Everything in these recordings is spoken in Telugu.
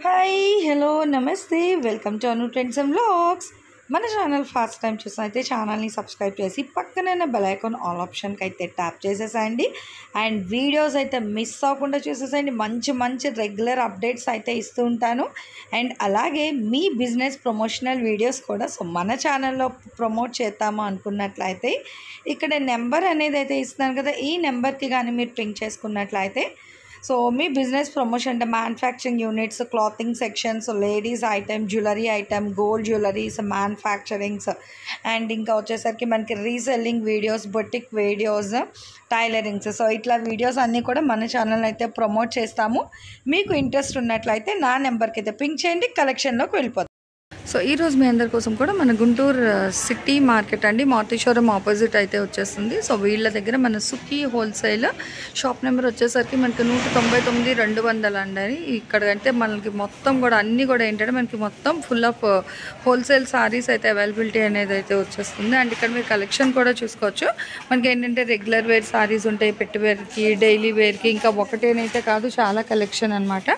హాయ్ హలో నమస్తే welcome to Anu trends and vlogs. మన ఛానల్ ఫస్ట్ టైం చూసినైతే ఛానల్ని సబ్స్క్రైబ్ చేసి పక్కనే బెల్ ఐకాన్ ఆల్ ఆప్షన్కి అయితే ట్యాప్ చేసేసేయండి. అండ్ వీడియోస్ అయితే మిస్ అవ్వకుండా చూసేసేయండి. మంచి రెగ్యులర్ అప్డేట్స్ అయితే ఇస్తూ ఉంటాను. అండ్ అలాగే మీ బిజినెస్ ప్రమోషనల్ వీడియోస్ కూడా మన ఛానల్లో ప్రమోట్ చేద్దాము అనుకున్నట్లయితే ఇక్కడ నెంబర్ అనేది అయితే ఇస్తున్నాను కదా, ఈ నెంబర్కి కానీ మీరు పింక్ చేసుకున్నట్లయితే మీ బిజినెస్ ప్రమోషన్ అంటే manufacturing units, clothing sections, ladies item, jewellery item, gold jewelleries, manufacturings and ఇంకా వచ్చేసరికి మనకి reselling videos, boutique videos, tailorings. ఇట్లా వీడియోస్ అన్నీ కూడా మన ఛానల్ అయితే ప్రమోట్ చేస్తాము. మీకు ఇంట్రెస్ట్ ఉన్నట్లయితే నా నెంబర్కి అయితే పింక్ చేయండి, కలెక్షన్లోకి వెళ్ళిపోతాం. ఈరోజు మీ అందరి కోసం కూడా మన గుంటూరు సిటీ మార్కెట్ అండి, మారుతీశ్వరం ఆపోజిట్ అయితే వచ్చేస్తుంది. వీళ్ళ దగ్గర మన సుఖీ హోల్సేల్ షాప్ నెంబర్ వచ్చేసరికి మనకి 199 200 అండి. ఇక్కడ అంటే మనకి మొత్తం కూడా అన్నీ కూడా ఏంటంటే మనకి మొత్తం ఫుల్ ఆఫ్ హోల్సేల్ సారీస్ అయితే అవైలబిలిటీ అనేది అయితే వచ్చేస్తుంది. అండ్ ఇక్కడ మీరు కలెక్షన్ కూడా చూసుకోవచ్చు. మనకి ఏంటంటే రెగ్యులర్ వేర్ సారీస్ ఉంటాయి, పెట్టి వేర్కి, డైలీ వేర్కి, ఇంకా ఒకటేనైతే కాదు చాలా కలెక్షన్ అనమాట.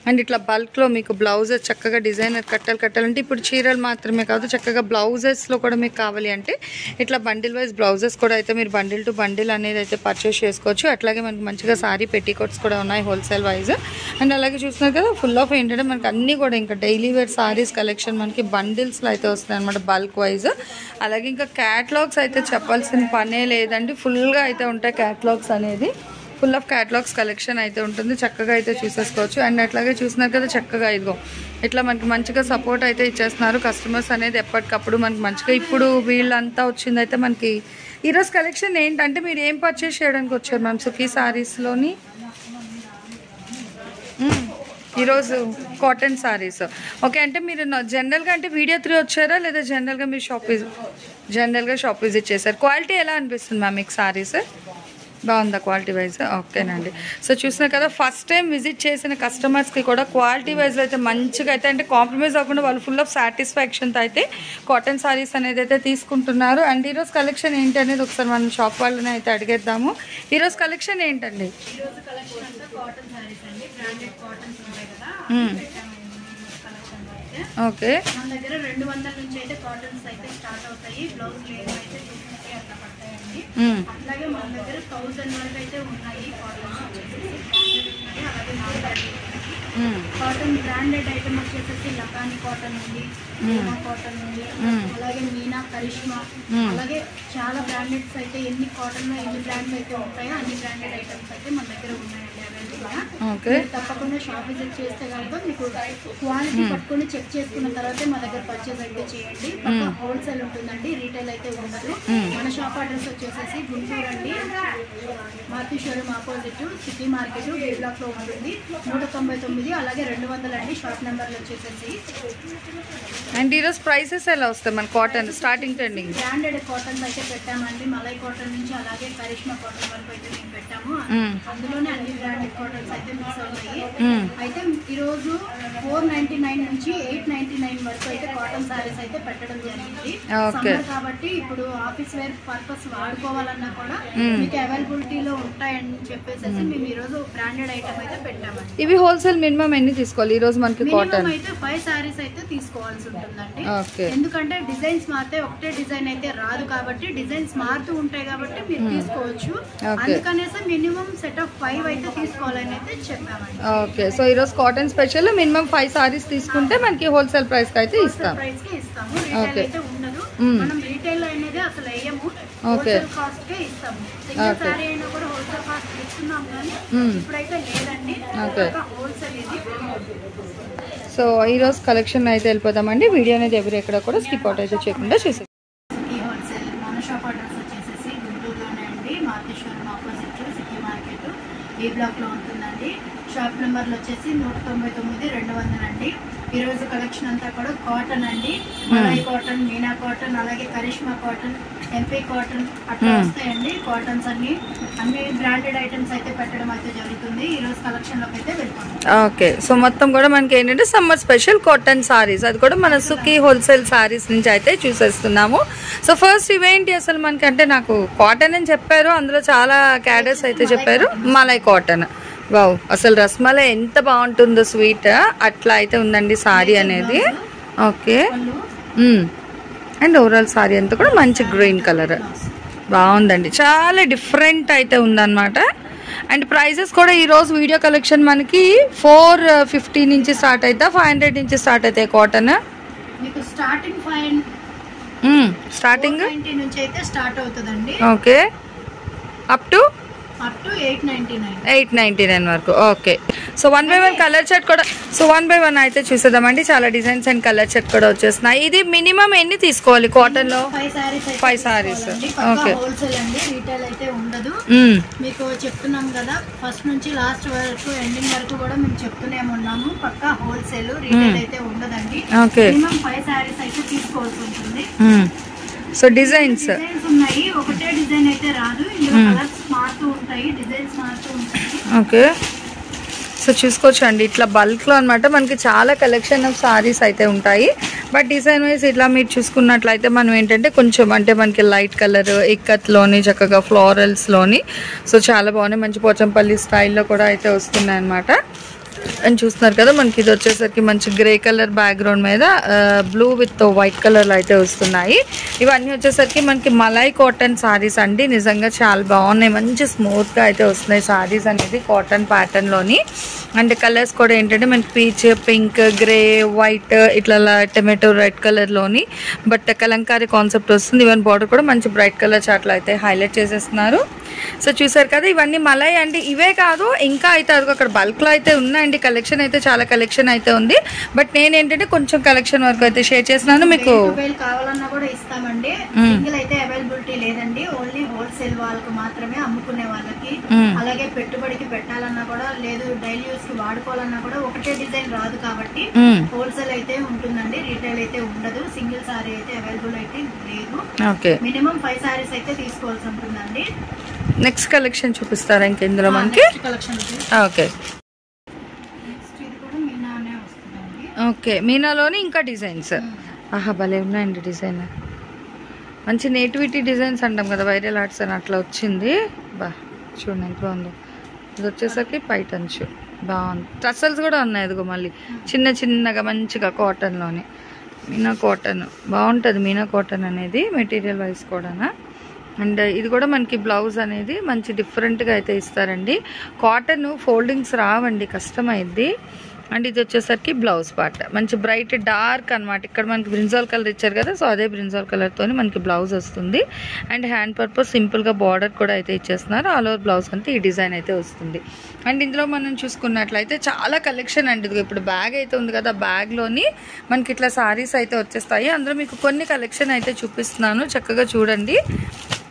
అండ్ ఇట్లా బల్క్లో మీకు బ్లౌజెస్ చక్కగా డిజైనర్ కట్టాలంటే ఇప్పుడు చీరలు మాత్రమే కాదు, చక్కగా బ్లౌజెస్లో కూడా మీకు కావాలి అంటే ఇట్లా బండిల్ వైజ్ బ్లౌజెస్ కూడా అయితే మీరు బండిల్ టు బండిల్ అనేది అయితే పర్చేస్ చేసుకోవచ్చు. అట్లాగే మనకి మంచిగా సారీ పెట్టికోట్స్ కూడా ఉన్నాయి హోల్సేల్ వైజ్. అండ్ అలాగే చూస్తున్నారు కదా ఫుల్ ఆఫ్ ఏంటంటే మనకి అన్నీ కూడా ఇంకా డైలీ వేర్ సారీస్ కలెక్షన్ మనకి బండిల్స్లో అయితే వస్తున్నాయి అనమాట, బల్క్ వైజ్. అలాగే ఇంకా క్యాటలాగ్స్ అయితే చెప్పాల్సిన పనే లేదండి, ఫుల్గా అయితే ఉంటాయి క్యాటలాగ్స్ అనేది. ఫుల్ ఆఫ్ క్యాటలాగ్స్ కలెక్షన్ అయితే ఉంటుంది, చక్కగా అయితే చూసేసుకోవచ్చు. అండ్ అట్లాగే చూస్తున్నారు కదా చక్కగా ఇదిగో ఇట్లా మనకి మంచిగా సపోర్ట్ అయితే ఇచ్చేస్తున్నారు కస్టమర్స్ అనేది ఎప్పటికప్పుడు మనకి మంచిగా. ఇప్పుడు వీళ్ళంతా వచ్చింది అయితే మనకి ఈరోజు కలెక్షన్ ఏంటంటే మీరు ఏం పర్చేస్ చేయడానికి వచ్చారు మ్యామ్ సుఖీ సారీస్లోని? ఈరోజు కాటన్ సారీస్. ఓకే, అంటే మీరు జనరల్గా అంటే వీడియో 3 వచ్చారా లేదా జనరల్గా మీరు షాప్ విజిట్ చేశారు? క్వాలిటీ ఎలా అనిపిస్తుంది మ్యామ్ మీకు సారీస్? బాగుందా క్వాలిటీ వైజ్? ఓకేనండి. చూసినా కదా ఫస్ట్ టైం విజిట్ చేసిన కస్టమర్స్కి కూడా క్వాలిటీ వైజ్లో అయితే మంచిగా అయితే అంటే కాంప్రమైజ్ అవ్వకుండా వాళ్ళు ఫుల్ ఆఫ్ సాటిస్ఫాక్షన్తో అయితే కాటన్ సారీస్ అనేది అయితే తీసుకుంటున్నారు. అండ్ ఈరోజు కలెక్షన్ ఏంటి అనేది ఒకసారి మనం షాప్ వాళ్ళని అయితే అడిగేద్దాము. ఈరోజు కలెక్షన్ ఏంటండి? ఓకే, మన దగ్గర 200 నుంచి అయితే కాటన్స్ అయితే స్టార్ట్ అవుతాయి. బ్లౌజ్ లేదు అయితే 250 అట్లా పడతాయండి. అట్లాగే మన దగ్గర 1000 వరకు అయితే ఉన్నాయి కాటన్స్ వచ్చేసి. అలాగే కాటన్ బ్రాండెడ్ ఐటమ్ వచ్చేసి లకాని కాటన్ ఉంది, మీనా కాటన్ ఉంది, అలాగే మీనా, కరిష్మా, అలాగే చాలా బ్రాండెడ్స్ అయితే ఎన్ని కాటన్ లో ఎన్ని బ్రాండ్స్ అయితే ఉంటాయో అన్ని బ్రాండెడ్ ఐటమ్స్ అయితే మన దగ్గర ఉన్నాయండి అవైలబుల్. తప్పకుండా షాప్ విజిట్ చేస్తే కనుక మీకు క్వాలిటీ పట్టుకొని చెక్ చేసుకున్న తర్వాతే మా దగ్గర పర్చేస్ అయితే చేయండి. హోల్సేల్ ఉంటుందండి, రీటైల్ అయితే ఉండదు. మన షాప్ అడ్రస్ వచ్చేసి గుంటూరు అండి, Marutiswaram opposite city market B block లో ఉంటుంది. 199 అలాగే 200 అండి షాప్ నెంబర్లు వచ్చేసి. అండ్ ఈరోజు ప్రైసెస్ ఎలా వస్తాయి మన cotton starting trending? Branded cottons అయితే పెట్టామండి, మలై కాటన్ నుంచి అలాగే కరిష్మా కాటన్ వరకు అయితే మేము పెట్టాము. అందులోనే అన్ని బ్రాండెడ్ కాటన్స్ అయితే మిక్స్ అవుతాయి. అయితే ఈరోజు 499 నుంచి 899 వరకు అయితే కాటన్ సారీస్ అయితే పెట్టడం జరిగింది. సమ్మర్ కాబట్టి ఇప్పుడు ఆఫీస్ వేర్ పర్పస్ వాడుకోవాలన్నా కూడా మీకు అవైలబిలిటీలో ఉంటాయని చెప్పేసి మేము ఈరోజు బ్రాండెడ్ ఐటమ్ అయితే పెట్టామండి. ఇవి హోల్సేల్ మినిమం ఎన్ని తీసుకోవాలి ఈరోజు మనకి? కాటన్ అయితే 5 సారీస్ అయితే తీసుకోవాల్సి ఉంటుందండి. ఎందుకంటే డిజైన్స్ మారితే ఒకటే డిజైన్ అయితే రాదు కాబట్టి డిజైన్స్ మారుతూ ఉంటాయి కాబట్టి మీరు తీసుకోవచ్చు. అందుకనేసి మినిమం సెట్ ఆఫ్ 5 అయితే తీసుకోవాలని అయితే చెప్పామండి. ఓకే, ఈరోజు కాటన్ స్పెషల్ మినిమం 5 సారీస్ తీసుకుంటే మనకి హోల్సేల్ ప్రైస్ కి అయితే ఇస్తాము. రీటైల్ అయితే ఉండదు, మనం రీటైల్ అనేది అసలు వేయము, హోల్సేల్ కాస్ట్ కే ఇస్తాము. సింగిల్ సారీ అయినా కూడా హోల్సేల్ కాస్ట్ ఇస్తున్నాం కానీ ఇప్పుడైతే లేదండి, హోల్సేల్ ఇది. ఈరోజు కలెక్షన్ అయితే వెళ్ళిపోతామండి. వీడియో అనేది ఎవరు ఎక్కడ కూడా స్కిప్ అవుట్ అయితే చేయకుండా చూసేది. ఈ హోల్సేల్ మన షాప్ అడ్రస్ వచ్చేసి గుంటూరులోనే అండి, మారుతీశ్వరం ఆపోజిట్ సిటీ మార్కెట్ ఈ బ్లాక్ లో ఉంటుందండి. షాప్ నెంబర్లు వచ్చేసి 199 200 అండి. ఈరోజు కలెక్షన్ అంతా కూడా కాటన్ అండి, మలై కాటన్, మీనా కాటన్, అలాగే కరిష్మా కాటన్, ఎంపీ కాటన్ అట్లా వస్తాయండి. కాటన్స్ అన్ని బ్రాండెడ్ ఐటమ్స్ అయితే పెట్టడం అయితే జరుగుతుంది. ఈరోజు కలెక్షన్ లోకి అయితే వెళ్తాం. ఓకే, మొత్తం కూడా మనకి ఏంటంటే సమ్మర్ స్పెషల్ కాటన్ సారీస్, అది కూడా మన సుఖీ హోల్సేల్ సారీస్ నుంచి అయితే చూసేస్తున్నాము. ఫస్ట్ ఇవేంటి అసలు మనకి అంటే నాకు కాటన్ అని చెప్పారు, అందులో చాలా క్యాడర్స్ అయితే చెప్పారు, మలై కాటన్. వావ్, అసలు రస్మలై ఎంత బాగుంటుందో స్వీట్, అట్లా అయితే ఉందండి సారీ అనేది. ఓకే. అండ్ ఓవరాల్ సారీ అంతా కూడా మంచి గ్రీన్ కలర్ బాగుందండి, చాలా డిఫరెంట్ అయితే ఉందన్నమాట. అండ్ ప్రైజెస్ కూడా ఈరోజు వీడియో కలెక్షన్ మనకి 450 నుంచి స్టార్ట్ అవుతా, 500 నుంచి స్టార్ట్ అవుతాయి కాటన్. మీకు స్టార్టింగ్ స్టార్టింగ్ 490 నుంచి అయితే స్టార్ట్ అవుతుందండి. ఓకే, అప్ టు 899 వరకు. Okay, so 1 by 1 colour chart కూడా, సో 1 by 1 అయితే చూసేద్దామండి. చాలా డిజైన్స్ అండ్ కలర్ చార్ట్ కూడా వచ్చేస్తున్నాయి. ఇది మినిమం ఎన్ని తీసుకోవాలి కాటన్ లో? 5 సారీస్. ఓకే, హోల్సేల్ అండి, రీటైల్ అయితే ఉండదు. మీకు చెప్తున్నాం కదా, ఫస్ట్ నుంచి లాస్ట్ వరకు ఎండింగ్ వరకు కూడా మేము చెప్తూనే ఉన్నాము, పక్కా హోల్సేల్, రీటైల్ అయితే ఉండదండి. మినిమం 5 సారీస్ అయితే తీసుకోవాల్సి ఉంటుంది. సో డిజైన్స్ ఉన్నాయి, ఒకటే డిజైన్ అయితే రాదు, ఇందులో కలర్స్ మారుతూ ఉంటాయి, డిజైన్స్ మారుతూ ఉంటాయి. ఓకే, సో చూసుకోవచ్చు అండి, ఇట్లా బల్క్లో అనమాట మనకి చాలా కలెక్షన్ ఆఫ్ సారీస్ అయితే ఉంటాయి. బట్ డిజైన్ వైజ్ ఇట్లా మీరు చూసుకున్నట్లయితే మనం ఏంటంటే కొంచెం అంటే మనకి లైట్ కలర్ ఇక్కత్లోని చక్కగా ఫ్లోరల్స్లోని, సో చాలా బాగున్నాయి, మంచి పోచంపల్లి స్టైల్లో కూడా అయితే వస్తున్నాయి అనమాట. అని చూస్తున్నారు కదా, మనకి ఇది వచ్చేసరికి మంచి గ్రే కలర్ బ్యాక్గ్రౌండ్ మీద బ్లూ విత్ వైట్ కలర్లో అయితే వస్తున్నాయి. ఇవన్నీ వచ్చేసరికి మనకి మలై కాటన్ సారీస్ అండి, నిజంగా చాలా బాగున్నాయి, మంచి స్మూత్గా అయితే వస్తున్నాయి సారీస్ అనేది కాటన్ ప్యాటర్న్లోని. అండ్ కలర్స్ కూడా ఏంటంటే మనకి పీచ్, పింక్, గ్రే, వైట్, ఇట్లా టమాటో రెడ్ కలర్లోని, బట్ కలంకారీ కాన్సెప్ట్ వస్తుంది. ఈవెన్ బార్డర్ కూడా మంచి బ్రైట్ కలర్ చాట్లో అయితే హైలైట్ చేసేస్తున్నారు. సో చూసారు కదా, ఇవన్నీ మలై అండి. ఇవే కాదు, ఇంకా అయితే అది అక్కడ బల్క్లో అయితే ఉన్నాయండి, కలెక్షన్ అయితే చాలా కలెక్షన్ అయితే ఉంది. బట్ నేను ఏంటంటే కొంచెం కలెక్షన్ వరకు అయితే షేర్ చేస్తున్నాను మీకు. కావాలన్నా కూడా ఇస్తామండి, సింగిల్ అయితే అవైలబిలిటీ లేదండి, ఓన్లీ హోల్సేల్ వాళ్ళకి మాత్రమే, అమ్ముకునే వాళ్ళకి. అలాగే పెట్టుబడికి పెట్టాలన్నా కూడా లేదు, డైలీ యూస్ కి వాడుకోవాలన్నా కూడా ఒకటే డిజైన్ రాదు కాబట్టి హోల్సేల్ అయితే ఉంటుందండి, రీటైల్ అయితే ఉండదు. సింగిల్ సారీ అయితే అవైలబుల్ అయితే లేదు. మినిమం 5 సారీస్ అయితే తీసుకోవాల్సి ఉంటుందండి. నెక్స్ట్ కలెక్షన్ చూపిస్తారా ఇంకెందులో మనకి? ఓకే, ఓకే, మీనాలోని ఇంకా డిజైన్స్ ఆహా భలే ఉన్నాయండి డిజైన్, మంచి నేటివిటీ డిజైన్స్ అంటాం కదా, వైరల్ ఆర్ట్స్ అని అట్లా వచ్చింది. బా చూడండి ఎంత బాగుందో. ఇది వచ్చేసరికి పైటంచు బాగుంది, టసల్స్ కూడా ఉన్నాయి ఇదిగో, మళ్ళీ చిన్న చిన్నగా మంచిగా కాటన్లోని, మీనా కాటన్ బాగుంటుంది. మీనా కాటన్ అనేది మెటీరియల్ వైజ్ కూడా. అండ్ ఇది కూడా మనకి బ్లౌజ్ అనేది మంచి డిఫరెంట్గా అయితే ఇస్తారండి. కాటన్ ఫోల్డింగ్స్ రావండి, కష్టమైద్ది. అండ్ ఇది వచ్చేసరికి బ్లౌజ్ పార్ట్ మంచి బ్రైట్ డార్క్ అనమాట. ఇక్కడ మనకి బ్రింజాల్ కలర్ ఇచ్చారు కదా, సో అదే బ్రింజాల్ కలర్తో మనకి బ్లౌజ్ వస్తుంది. అండ్ హ్యాండ్ పర్పస్ సింపుల్గా బార్డర్ కూడా అయితే ఇచ్చేస్తున్నారు. ఆల్ ఓవర్ బ్లౌజ్ అంతా ఈ డిజైన్ అయితే వస్తుంది. అండ్ ఇందులో మనం చూసుకున్నట్లయితే చాలా కలెక్షన్ అండి. ఇప్పుడు బ్యాగ్ అయితే ఉంది కదా, బ్యాగ్లోని మనకి ఇట్లా సారీస్ అయితే వచ్చేస్తాయి. అందులో మీకు కొన్ని కలెక్షన్ అయితే చూపిస్తున్నాను, చక్కగా చూడండి.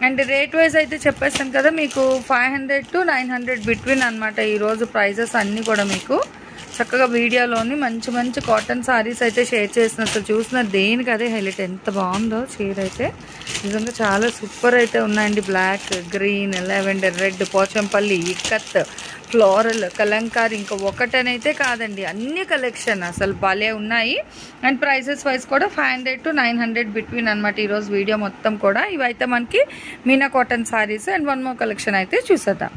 అండ్ రేట్ వైజ్ అయితే చెప్పేస్తాను కదా, మీకు 500 to 900 బిట్వీన్ అనమాట ఈరోజు ప్రైజెస్ అన్నీ కూడా. మీకు చక్కగా వీడియోలోని మంచి మంచి కాటన్ సారీస్ అయితే షేర్ చేసినట్టు చూస్తున్నారు, దేనికి అదే హైలైట్. ఎంత బాగుందో చీర అయితే, నిజంగా చాలా సూపర్ అయితే ఉన్నాయండి. Black, green, lavender, red, Pochampally, ikkat, floral, Kalamkari, ఇంకా ఒకటనైతే కాదండి, అన్ని కలెక్షన్ అసలు భలే ఉన్నాయి. అండ్ ప్రైసెస్ వైజ్ కూడా 500 to 900 బిట్వీన్ అనమాట ఈరోజు వీడియో మొత్తం కూడా. ఇవైతే మనకి Meena cotton saris. And one more collection అయితే చూసేద్దాం.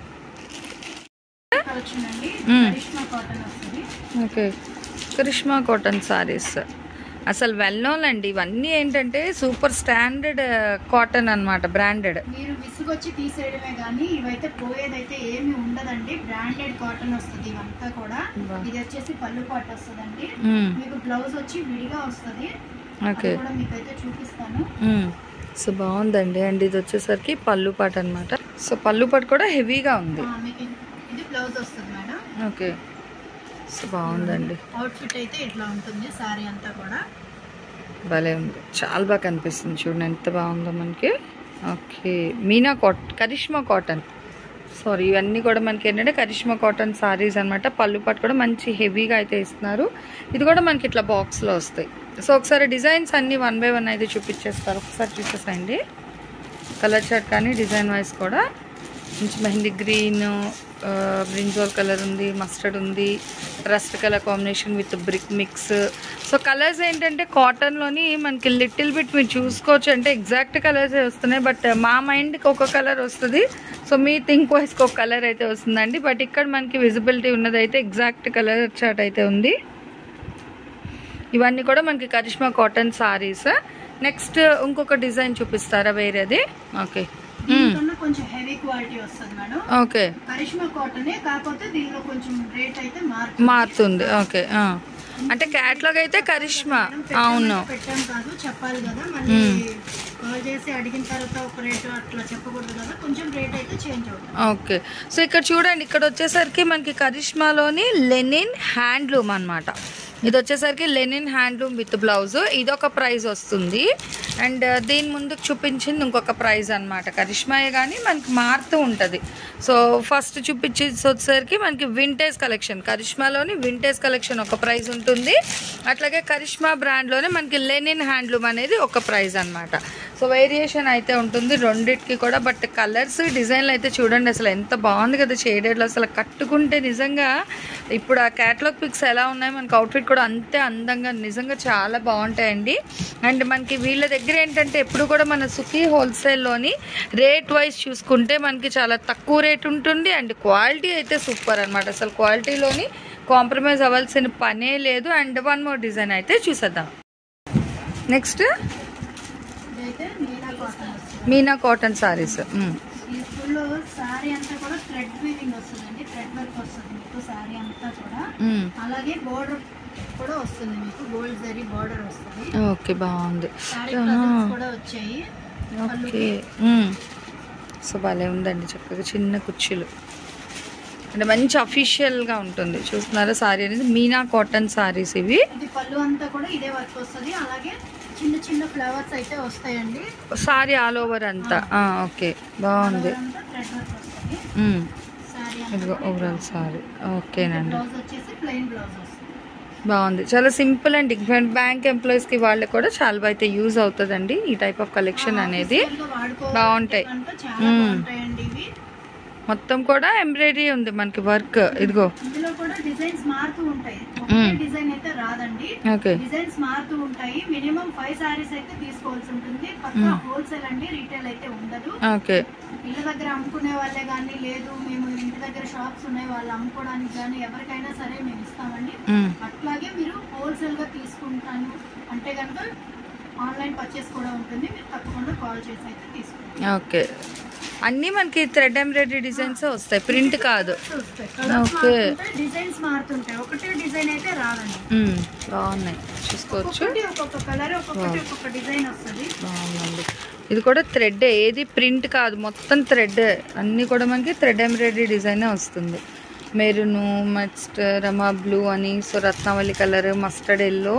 ఓకే, కరిష్మా కాటన్ సారీస్ అసలు వెల్ నోన్ అండి. ఇవన్నీ ఏంటంటే సూపర్ స్టాండర్డ్ కాటన్ అన్నమాట, బ్రాండెడ్. మీరు విసుగొచ్చి తీసేయడమే కానీ ఇవైతే పోయేదైతే ఏమి ఉండదండి, బ్రాండెడ్ కాటన్ వస్తుంది ఇవంతా కూడా. ఇది వచ్చేసి పళ్ళు పాటు వస్తుందండి, మీకు బ్లౌజ్ వచ్చి విడిగా వస్తుంది. ఓకే, మీకైతే చూపిస్తాను. సో బాగుందండి. అండ్ ఇది వచ్చేసరికి పళ్ళు పాటు అనమాట. సో పళ్ళు పాటు కూడా హెవీగా ఉంది. ఇది బ్లౌజ్ వస్తుంది మేడం. ఓకే, సో బాగుందండి. అవుట్ఫిట్ అయితే ఇట్లా ఉంటుంది, సారీ అంతా కూడా భలే ఉంది, చాలా బాగా కనిపిస్తుంది. చూడండి ఎంత బాగుందో మనకి. ఓకే, మీనా కరిష్మా కాటన్, సారీ ఇవన్నీ కూడా మనకి ఏంటంటే కరిష్మా కాటన్ సారీస్ అనమాట. పళ్ళు పాటు కూడా మంచి హెవీగా అయితే ఇస్తున్నారు. ఇది కూడా మనకి ఇట్లా బాక్స్లో వస్తాయి. సో ఒకసారి డిజైన్స్ అన్నీ 1 by 1 అయితే చూపించేస్తారు, ఒకసారి చూసేసండి. కలర్ చార్ట్ కానీ డిజైన్ వైజ్ కూడా మంచి మెహందీ గ్రీన్, బ్రింజాల్ కలర్ ఉంది, మస్టర్డ్ ఉంది, rust colour combination with brick mix. So colours ఏంటంటే కాటన్లోని మనకి లిటిల్ బిట్ మీరు చూసుకోవచ్చు, అంటే ఎగ్జాక్ట్ కలర్సే వస్తున్నాయి. బట్ మా మైండ్కి ఒక కలర్ వస్తుంది, సో మీ థింక్ వైస్కి ఒక కలర్ అయితే వస్తుందండి. బట్ ఇక్కడ మనకి విజిబిలిటీ ఉన్నదైతే ఎగ్జాక్ట్ కలర్ చార్ట్ అయితే ఉంది. ఇవన్నీ కూడా మనకి కరిష్మా కాటన్ సారీస్. నెక్స్ట్ ఇంకొక డిజైన్ చూపిస్తారా వేరేది? ఓకే, కొంచెం హెవీ క్వాలిటీ వస్తుంది మేడం. ఓకే, కరిష్మా కాటనే, కాకపోతే దీనిలో కొంచెం రేట్ అయితే మారుతుంది. ఓకే, అంటే క్యాట్లాగ్ అయితే కరిష్మా. అవును, పెట్టాం కాదు, చెప్పాలి కదా, మళ్ళీ కాల్ చేసి అడిగిన తర్వాత ఒక రేట్ అట్లా చెప్పకూడదు కదా, కొంచెం రేట్ అయితే చేంజ్ అవుతుంది. ఓకే, సో ఇక్కడ చూడండి, ఇక్కడ వచ్చేసరికి మనకి కరిష్మాలోని లెనిన్ హ్యాండ్లూమ్ అనమాట. ఇది వచ్చేసరికి లెనిన్ హ్యాండ్లూమ్ విత్ బ్లౌజ్. ఇదొక ప్రైస్ వస్తుంది. అండ్ దీని ముందుకు చూపించింది ఇంకొక ప్రైస్ అనమాట. కరిష్మాయే కానీ మనకి మారుతూ ఉంటుంది. సో ఫస్ట్ చూపించేది వచ్చేసరికి మనకి వింటేజ్ కలెక్షన్. కరిష్మాలోని వింటేజ్ కలెక్షన్ ఒక ప్రైస్ ఉంటుంది. అట్లాగే కరిష్మా బ్రాండ్లోనే మనకి లెనిన్ హ్యాండ్లూమ్ అనేది ఒక ప్రైస్ అనమాట. సో వేరియేషన్ అయితే ఉంటుంది రెండిటికి కూడా. బట్ కలర్స్, డిజైన్లు అయితే చూడండి అసలు ఎంత బాగుంది కదా షేడెడ్లో. అసలు కట్టుకుంటే నిజంగా ఇప్పుడు ఆ క్యాటలాగ్ పిక్స్ ఎలా ఉన్నాయి, మనకి అవుట్ఫిట్ కూడా అంతే అందంగా నిజంగా చాలా బాగుంటాయండి. అండ్ మనకి వీళ్ళ దగ్గర ఏంటంటే ఎప్పుడు కూడా మన సుఖీ హోల్సేల్లోని రేట్ వైజ్ చూసుకుంటే మనకి చాలా తక్కువ రేట్ ఉంటుంది. అండ్ క్వాలిటీ అయితే సూపర్ అనమాట. అసలు క్వాలిటీలోని కాంప్రమైజ్ అవ్వాల్సిన పనే లేదు. అండ్ వన్ మోర్ డిజైన్ అయితే చూసేద్దాం. Next Meena cotton saris. Full sorry అంతా కూడా థ్రెడ్ వీవింగ్ వస్తుందండి, థ్రెడ్ వర్క్ వస్తుంది మీకు సారీ అంతా కూడా. అలాగే బోర్డర్ కూడా వస్తుంది మీకు, గోల్డ్ జరీ బోర్డర్ వస్తుంది. ఓకే, బాగుంది. సారీ కూడా వచ్చాయి. ఓకే, సో భలే ఉందండి, చక్కగా చిన్న కుర్చీలు, అంటే మంచి అఫీషియల్గా ఉంటుంది. చూస్తున్నారా సారీ అనేది మీనా కాటన్ సారీస్ ఇవి. ఇది పళ్ళు అంతా కూడా ఇదే వర్క్ వస్తుంది. అలాగే చిన్న చిన్న ఫ్లవర్స్ అయితే వస్తాయండి సారీ ఆల్ ఓవర్ అంతా. ఓకే, బాగుంది. ఇదిగో ఓవరాల్ సారీ. ఓకేనండి, బాగుంది. చాలా సింపుల్ అండ్ డిఫరెంట్. బ్యాంక్ ఎంప్లాయీస్కి వాళ్ళకి కూడా చాలా అయితే యూజ్ అవుతుందండి ఈ టైప్ ఆఫ్ కలెక్షన్ అనేది. బాగుంటాయి. మొత్తం కూడా ఎంబ్రాయిడరీ ఉంది మనకి వర్క్. ఇదిగో ఇందులో కూడా డిజైన్స్ మారుతూ ఉంటాయి, డిజైన్ అయితే రాదండి. ఓకే, డిజైన్స్ మారుతూ ఉంటాయి. మినిమం 5 సారీస్ అయితే తీసుకోవాల్సి ఉంటుంది. పక్కా హోల్సేల్ అండి, రీటైల్ అయితే ఉండదు. ఓకే, ఇళ్ళ దగ్గర అమ్ముకునే వాళ్ళే కానీ, లేదు మేము ఇంటి దగ్గర షాప్స్ ఉన్నాయి వాళ్ళు అమ్ముకోవడానికి కానీ ఎవరికైనా సరే మేము ఇస్తామండి. అట్లాగే మీరు హోల్సేల్ గా తీసుకుంటాను అంటే కనుక ఆన్లైన్ పర్చేస్ కూడా ఉంటుంది. మీరు తప్పకుండా కాల్ చేసి అయితే తీసుకుంటాం. ఓకే, అన్నీ మనకి థ్రెడ్ ఎంబ్రాయిడరీ డిజైన్స్ వస్తాయి, ప్రింట్ కాదు. ఓకే, డిజైన్స్ మారుతుంటాయి, ఒకటే డిజైన్ అయితే రాదండి. బాగున్నాయి, చూసుకోవచ్చు. ఒక్కొక్క కలర్ ఒక్కొక్క డిజైన్ వస్తుంది. బాగుందండి. ఇది కూడా థ్రెడ్, ఏది ప్రింట్ కాదు, మొత్తం థ్రెడ్. అన్నీ కూడా మనకి థ్రెడ్ ఎంబ్రాయిడరీ డిజైనే వస్తుంది. మెరూను, నెక్స్ట్ రమా బ్లూ అని, సో రత్నావళి కలర్, మస్టర్డ్ ఎల్లో,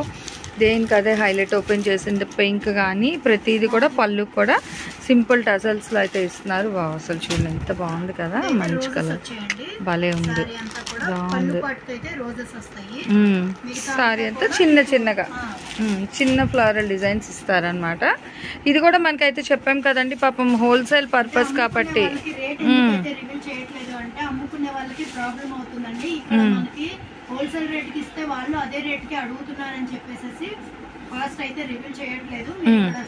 దేనికి అదే హైలైట్ ఓపెన్ చేసింది పింక్. కానీ ప్రతిదీ కూడా పళ్ళు కూడా సింపుల్ టజల్స్లో అయితే ఇస్తున్నారు. బాగా అసలు చూడండి ఎంత బాగుంది కదా, మంచి కలర్, భలే ఉంది, బాగుంది. సారీ అంతా చిన్న చిన్నగా చిన్న ఫ్లవరల్ డిజైన్స్ ఇస్తారనమాట. ఇది కూడా మనకైతే చెప్పాం కదండి, పాపం హోల్సేల్ పర్పస్ కాబట్టి. హోల్సేల్ రేట్ కి ఇస్తే వాళ్ళు అదే రేట్ కి అడుగుతున్నారని చెప్పేసి ఫాస్ట్ అయితే రివీల్ చేయట్లేదు.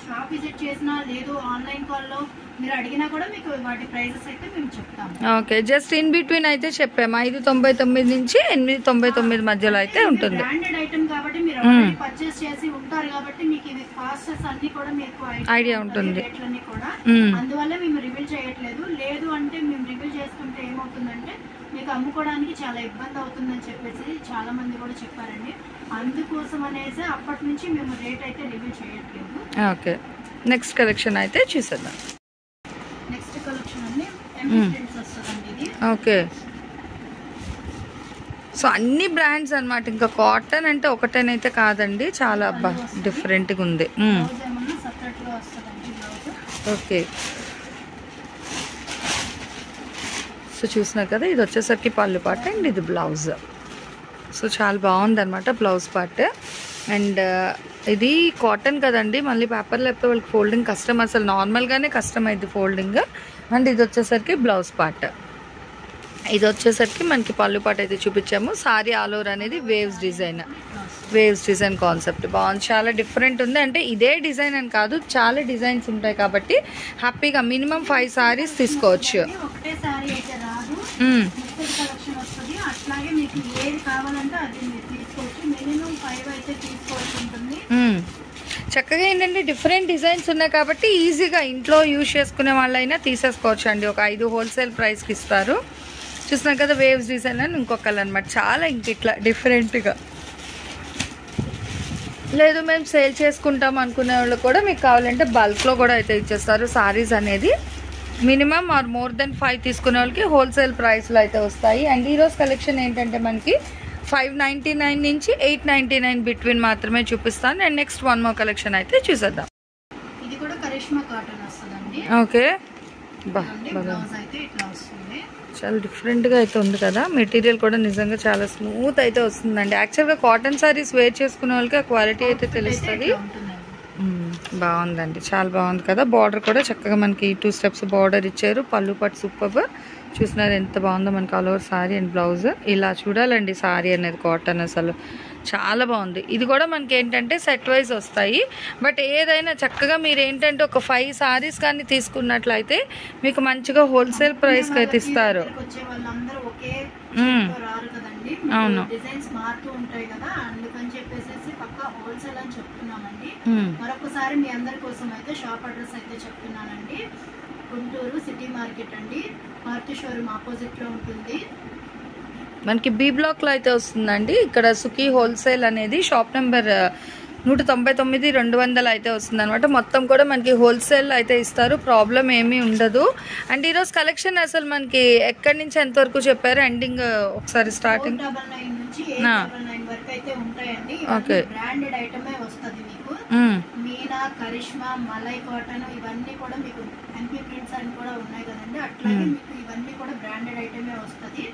షాప్ విజిట్ చేసినా లేదు, ఆన్లైన్ కాల్లో మీరు అడిగినా కూడా మీకు వాటి ప్రైజెస్ అయితే మేము చెప్తాము. ఓకే, జస్ట్ ఇన్ బిట్వీన్ అయితే చెప్పాము 599 నుంచి 899 మధ్యలో అయితే ఉంటుంది. బ్రాండెడ్ ఐటమ్ కాబట్టి మీరు ఆల్రెడీ పర్చేస్ చేసి ఉంటారు కాబట్టి మీకు ఇవి కాస్ట్స్ అన్ని కూడా మీకు ఐడియా ఉంటుంది. రేట్లన్నీ కూడా అందువల్ల మేము రివీల్ చేయట్లేదు. లేదు అంటే మేము రివీల్ చేస్తుంటే ఏమవుతుందంటే మీకు అమ్ముకోవడానికి చాలా ఇబ్బంది అవుతుందని చెప్పేసి చాలా మంది కూడా చెప్పారండి. అందుకోసం అనేసి అప్పటి నుంచి మేము రేట్ అయితే రివీల్ చేయట్లేదు. ఓకే, నెక్స్ట్ కలెక్షన్ అయితే చూసేద్దాం. నెక్స్ట్ కలెక్షన్ అండి ఎంబ్రాయిడరీస్ వస్తుందండి ఇది. ఓకే, సో అన్ని బ్రాండ్స్ అనమాట. ఇంకా కాటన్ అంటే ఒకటేనైతే కాదండి, చాలా డిఫరెంట్గా ఉంది. ఓకే, సో చూసినారు కదా, ఇది వచ్చేసరికి పళ్ళు పార్ట్ అండ్ ఇది బ్లౌజ్. సో చాలా బాగుందన్నమాట బ్లౌజ్ పార్ట్. అండ్ ఇది కాటన్ కదండి, మళ్ళీ పేపర్ లేకపోతే వాళ్ళకి ఫోల్డింగ్ కష్టం, అసలు నార్మల్గానే కష్టం అయింది ఫోల్డింగ్. అండ్ ఇది వచ్చేసరికి బ్లౌజ్ పార్ట్. ఇది వచ్చేసరికి మనకి పళ్ళు పార్ట్ అయితే చూపించాము. సారీ ఆల్ ఓవర్ అనేది waves design. Waves design concept బాగుంది, చాలా డిఫరెంట్ ఉంది. అంటే ఇదే డిజైన్ అని కాదు, చాలా డిజైన్స్ ఉంటాయి కాబట్టి హ్యాపీగా మినిమం 5 సారీస్ తీసుకోవచ్చు. ఒకటే సారీ అయితే రాదు, కలెక్షన్ వస్తుంది. అట్లాగే మీకు ఏది కావాలంటే అది మీరు తీసుకోవచ్చు. మినిమం 5 అయితే తీసుకోవచ్చు ఉంటుంది. చక్కగా ఏంటంటే డిఫరెంట్ డిజైన్స్ ఉన్నాయి కాబట్టి ఈజీగా ఇంట్లో యూజ్ చేసుకునే వాళ్ళైనా తీసేసుకోవచ్చు అండి. ఒక 5 హోల్సేల్ ప్రైస్కి ఇస్తారు. చూస్తున్నాం కదా వేవ్స్ డిజైన్ అని ఇంకొకళ్ళు అనమాట. చాలా ఇంక ఇట్లా డిఫరెంట్గా లేదు మేము సేల్ చేసుకుంటాం అనుకునే వాళ్ళు కూడా మీకు కావాలంటే బల్క్లో కూడా అయితే ఇచ్చేస్తారు. సారీస్ అనేది మినిమం ఆర్ మోర్ దెన్ 5 తీసుకునే వాళ్ళకి హోల్సేల్ ప్రైస్లో అయితే వస్తాయి. అండ్ ఈరోజు కలెక్షన్ ఏంటంటే మనకి 599 నుంచి 899 బిట్వీన్ మాత్రమే చూపిస్తాను. అండ్ నెక్స్ట్ 1 మోర్ కలెక్షన్ అయితే చూసేద్దాం. ఇది కూడా కరిష్మా కాటన్ వస్తుందండి. ఓకే, బ్లౌజ్ అయితే ఇట్లా వస్తుంది. చాలా డిఫరెంట్గా అయితే ఉంది కదా. మెటీరియల్ కూడా నిజంగా చాలా స్మూత్ అయితే వస్తుందండి. యాక్చువల్గా కాటన్ సారీస్ వేర్ చేసుకునే వాళ్ళకి ఆ క్వాలిటీ అయితే తెలుస్తుంది. బాగుందండి, చాలా బాగుంది కదా. బార్డర్ కూడా చక్కగా మనకి 2 స్టెప్స్ బార్డర్ ఇచ్చారు. పళ్ళు పట్టు సూపర్. చూస్తున్నారు ఎంత బాగుందో మనకి all over sorry and blouse. ఇలా చూడాలండి సారీ అనేది కాటన్ అసలు చాలా బాగుంది. ఇది కూడా మనకి ఏంటంటే సెట్ వైజ్ వస్తాయి. బట్ ఏదైనా చక్కగా మీరు ఏంటంటే ఒక 5 సారీస్ కానీ తీసుకున్నట్లయితే మీకు మంచిగా హోల్సేల్ ప్రైస్కి అయితే ఇస్తారు. అవును, డిజైన్స్ మారుతూ ఉంటాయి కదా, అందుకని చెప్పేసి పక్కా హోల్సేల్ అని చెప్తున్నామండి. మరొకసారి మీ అందరి కోసం అయితే షాప్ అడ్రస్ అయితే చెప్తున్నానండి. గుంటూరు సిటీ మార్కెట్ అండి, మారుతి షోరూమ్ ఆపోజిట్ లో ఉంటుంది. మనకి బి బ్లాక్ లో అయితే వస్తుందండి. ఇక్కడ సుఖీ హోల్సేల్ అనేది షాప్ నెంబర్ 199 200 అయితే వస్తుంది అనమాట. మొత్తం కూడా మనకి హోల్సేల్ అయితే ఇస్తారు, ప్రాబ్లం ఏమీ ఉండదు. అండ్ ఈరోజు కలెక్షన్ అసలు మనకి ఎక్కడి నుంచి ఎంత వరకు చెప్పారు ఎండింగ్ ఒకసారి స్టార్టింగ్? 499 నుంచి 899 వరకు అయితే ఉంటాయండి. బ్రాండెడ్ ఐటమే వస్తుంది మీకు. మీనా, కరిష్మా, మలై కాటన్ ఇవన్నీ కూడా మీకు ఎంపీ ప్రింట్స్ అని కూడా ఉన్నాయి కదండి. అట్లాగే మీకు ఇవన్నీ కూడా బ్రాండెడ్ ఐటమే వస్తుంది.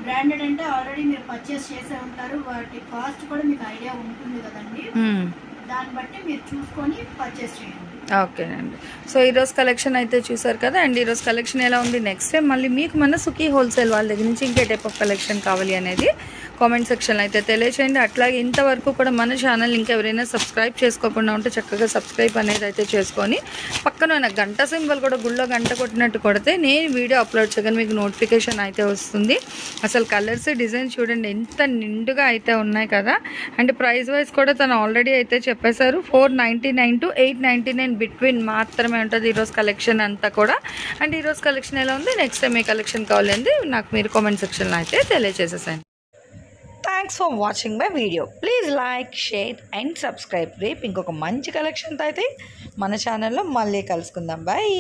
బ్రాండెడ్ అంటే ఆల్రెడీ మీరు పర్చేస్ చేసే ఉంటారు, వాటి కాస్ట్ కూడా మీకు ఐడియా ఉంటుంది కదండి. దాన్ని బట్టి మీరు చూసుకొని పర్చేస్ చేయండి. ఓకేనండి. సో ఈరోజు కలెక్షన్ అయితే చూసారు కదా. అండ్ ఈరోజు కలెక్షన్ ఎలా ఉంది, నెక్స్ట్ టైం మళ్ళీ మీకు మన సుఖీ హోల్సేల్ వాళ్ళ దగ్గర నుంచి ఇంకే టైప్ ఆఫ్ కలెక్షన్ కావాలి అనేది కామెంట్ సెక్షన్లో అయితే తెలియచేయండి. అట్లాగే ఇంతవరకు కూడా మన ఛానల్ ఇంకెవరైనా సబ్స్క్రైబ్ చేసుకోకుండా ఉంటే చక్కగా సబ్స్క్రైబ్ అనేది అయితే చేసుకొని పక్కన గంట సింబల్ కూడా గుళ్ళో గంట కొట్టినట్టు కొడితే నేను వీడియో అప్లోడ్ చేయగానే మీకు నోటిఫికేషన్ అయితే వస్తుంది. అసలు కలర్స్ డిజైన్స్ చూడండి ఎంత నిండుగా అయితే ఉన్నాయి కదా. అండ్ ప్రైస్ వైజ్ కూడా తను ఆల్రెడీ అయితే చెప్పేశారు. 499 to 899 బిట్వీన్ మాత్రమే ఉంటుంది ఈరోజు కలెక్షన్ అంతా కూడా. అండ్ ఈరోజు కలెక్షన్ ఎలా ఉంది, నెక్స్ట్ టైం ఏ కలెక్షన్ కావాలండి నాకు మీరు కామెంట్ సెక్షన్లో అయితే తెలియజేసేసాను. Thanks for watching my video. Please like, share and subscribe. రేపు ఇంకొక మంచి కలెక్షన్తో అయితే మన ఛానల్లో మళ్ళీ కలుసుకుందాం. బాయ్.